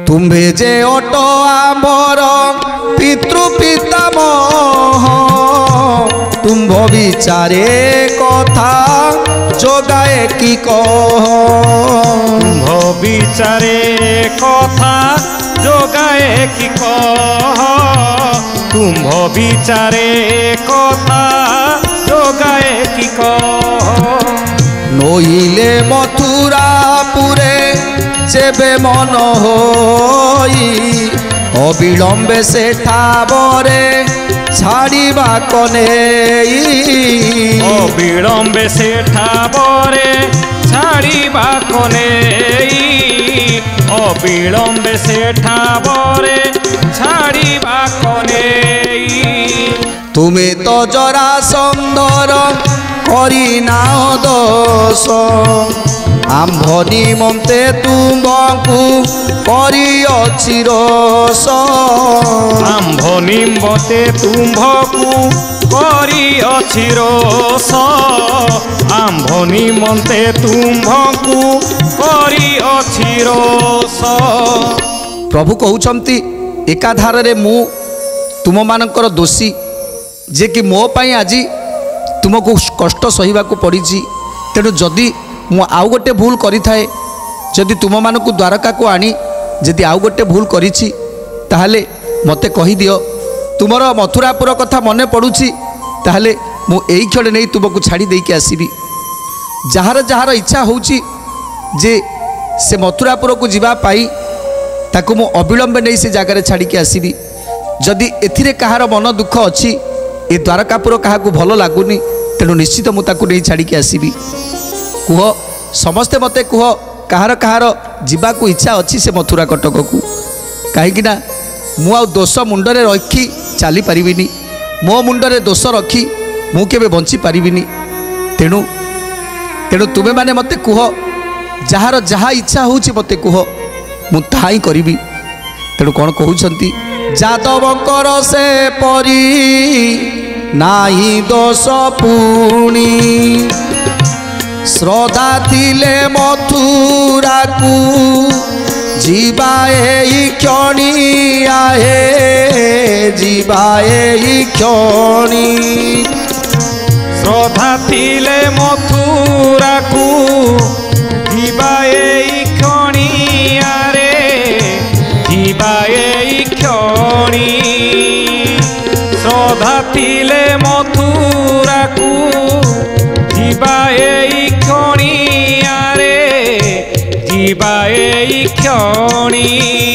तुम्भे जे अट आमर पितृ पितामह तुम्भ विचारे कथा जोगाए कि कह तुम्भ विचारे कथा जोगाए कि कह तुम्भ विचारे कथा जोगाए कि कह नईले मथुरापुरे जेबे मन होई अविलंबे से ठाबरे छाड़ीबा कने अविलंबे से ठाबरे छाड़ीबा कने अविलंबे से ठाबरे छाड़ीबा कने तुम्हें तो जरासंधर करी नाओ दोष आम्भ निमंते तुमको करिअछि रोष आम्भ निमंते तुमको करिअछि रोष आम्भ निमंते तुमको करिअछि रोष। प्रभु कहउछंती एकाधार रे मु तुम मानकर दोषी जे कि मो पाई आजी तुमको कष्ट सहिबाकू पड़ी। तेणु जदि मु आउ गोटे भूल करी थाए जदि तुम मानकू द्वारका को आनी जदि आउ गोटे भूल करिछि ताहले मते कहि दियो। तुमर मथुरापुर कथा मने पड़ुछि ताहले मु एई क्षण नहीं तुमको छाड़ी देके आसीबी। जहार जहार इच्छा होउछि जे से मथुरापुर को जीवा पाई ताकू मु अविलंबे नहीं से जगार छाड़ी के आसीबी। जदि एथिरे कहार मन दुख अछि ए द्वारकापुर क्या भल लगुनि तेणु निश्चित मुझे नहीं छाड़ी आसबि। कह समस्ते मते कह कहार कहार जीवाकू इच्छा अच्छी से मथुरा कटक को कहीं मु दोष मुंडरे रखी चली पारिबिनी मो मुंडरे दोष रखी मु केबे बंची पारिबिनी। तेणु तेणु तुमे माने मते कह जार जहाँ इच्छा होउछि मते कह मु ताहा ही करिबी। तेणु कौन कहउछंती जादवकर से परी नाही दोष पुणी श्रद्धा थिले मथुरा को जीवाए क्षणी आहे जीवाए क्षणी श्रद्धा थिले मथुरा को जीवाए क्षणी आरे जीवाए क्षणी श्रद्धा थिले मथुरा को जीवाए क्षणी आरे जीवाए क्षणी।